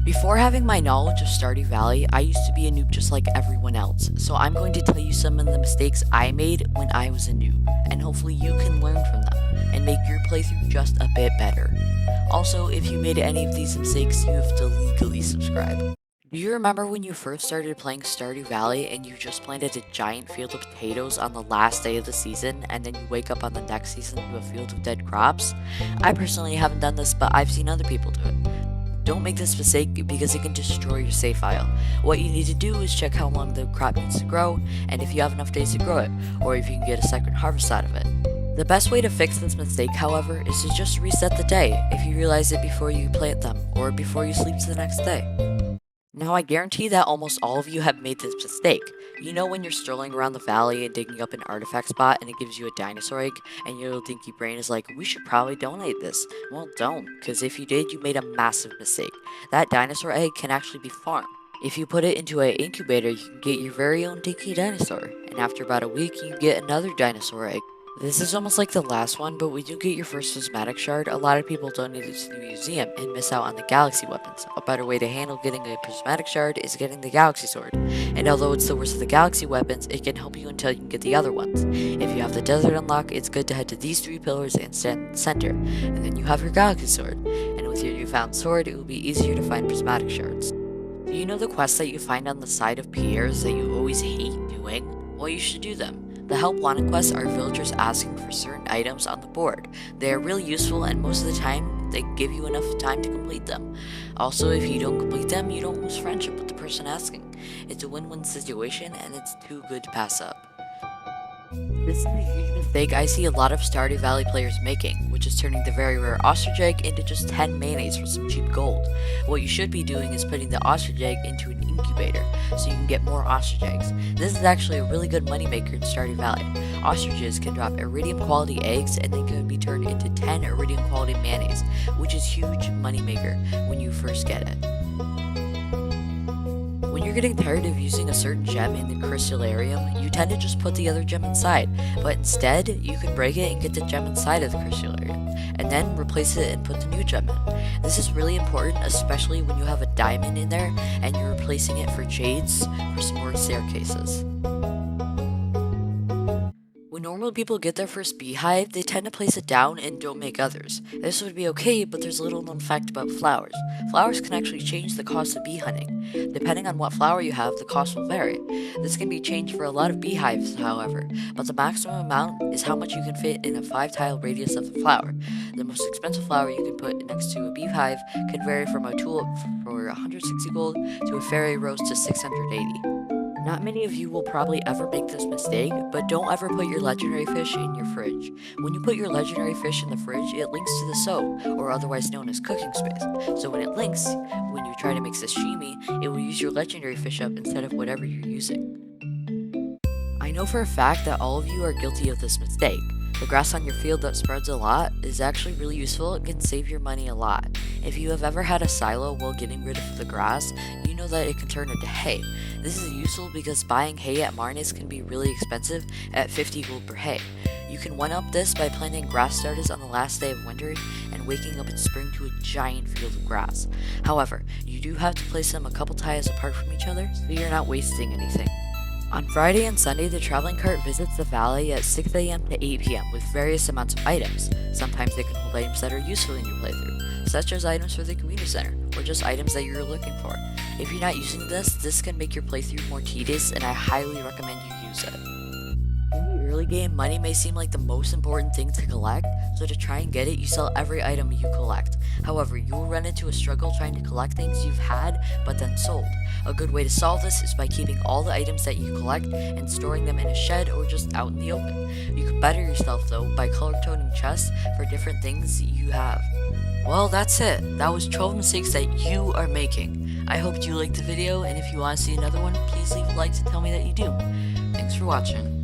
Before having my knowledge of Stardew Valley, I used to be a noob just like everyone else, so I'm going to tell you some of the mistakes I made when I was a noob, and hopefully you can learn from them, and make your playthrough just a bit better. Also, if you made any of these mistakes, you have to legally subscribe. Do you remember when you first started playing Stardew Valley and you just planted a giant field of potatoes on the last day of the season, and then you wake up on the next season to a field of dead crops? I personally haven't done this, but I've seen other people do it. Don't make this mistake because it can destroy your save file. What you need to do is check how long the crop needs to grow, and if you have enough days to grow it, or if you can get a second harvest out of it. The best way to fix this mistake, however, is to just reset the day if you realize it before you plant them, or before you sleep to the next day. Now I guarantee that almost all of you have made this mistake. You know when you're strolling around the valley and digging up an artifact spot and it gives you a dinosaur egg, and your little dinky brain is like, we should probably donate this. Well, don't, because if you did, you made a massive mistake. That dinosaur egg can actually be farmed. If you put it into an incubator, you can get your very own dinky dinosaur, and after about a week, you get another dinosaur egg. This is almost like the last one, but when you get your first prismatic shard, a lot of people donate it to the museum and miss out on the galaxy weapons. A better way to handle getting a prismatic shard is getting the galaxy sword. And although it's the worst of the galaxy weapons, it can help you until you can get the other ones. If you have the desert unlock, it's good to head to these 3 pillars and stand in the center, and then you have your galaxy sword. And with your newfound sword, it will be easier to find prismatic shards. Do you know the quests that you find on the side of piers that you always hate doing? Well, you should do them. The help wanted quests are villagers asking for certain items on the board. They are really useful, and most of the time, they give you enough time to complete them. Also, if you don't complete them, you don't lose friendship with the person asking. It's a win-win situation, and it's too good to pass up. This is a huge mistake I see a lot of Stardew Valley players making, which is turning the very rare ostrich egg into just 10 mayonnaise for some cheap gold. What you should be doing is putting the ostrich egg into an incubator, so you can get more ostrich eggs. This is actually a really good moneymaker in Stardew Valley. Ostriches can drop iridium quality eggs and they can be turned into 10 iridium quality mayonnaise, which is huge moneymaker when you first get it. When you're getting tired of using a certain gem in the crystallarium, you tend to just put the other gem inside, but instead, you can break it and get the gem inside of the crystallarium, and then replace it and put the new gem in. This is really important, especially when you have a diamond in there and you're replacing it for jades for some more staircases. When normal people get their first beehive, they tend to place it down and don't make others. This would be okay, but there's a little known fact about flowers. Flowers can actually change the cost of bee hunting. Depending on what flower you have, the cost will vary. This can be changed for a lot of beehives, however, but the maximum amount is how much you can fit in a 5-tile radius of the flower. The most expensive flower you can put next to a beehive can vary from a tulip for 160 gold to a fairy rose to 680. Not many of you will probably ever make this mistake, but don't ever put your legendary fish in your fridge. When you put your legendary fish in the fridge, it links to the stove, or otherwise known as cooking space. So when it links, when you try to make sashimi, it will use your legendary fish up instead of whatever you're using. I know for a fact that all of you are guilty of this mistake. The grass on your field that spreads a lot is actually really useful and can save your money a lot. If you have ever had a silo while getting rid of the grass, you know that it can turn into hay. This is useful because buying hay at Marnes can be really expensive at 50 gold per hay. You can one-up this by planting grass starters on the last day of winter and waking up in spring to a giant field of grass. However, you do have to place them a couple tiles apart from each other so you're not wasting anything. On Friday and Sunday, the traveling cart visits the valley at 6 AM to 8 PM with various amounts of items. Sometimes they can hold items that are useful in your playthrough, such as items for the community center, or just items that you're looking for. If you're not using this can make your playthrough more tedious, and I highly recommend you use it. In the early game, money may seem like the most important thing to collect, so to try and get it, you sell every item you collect. However, you will run into a struggle trying to collect things you've had, but then sold. A good way to solve this is by keeping all the items that you collect and storing them in a shed or just out in the open. You can better yourself though by color-coding chests for different things you have. Well, that's it. That was 12 mistakes that you are making. I hope you liked the video, and if you want to see another one, please leave a like to tell me that you do. Thanks for watching.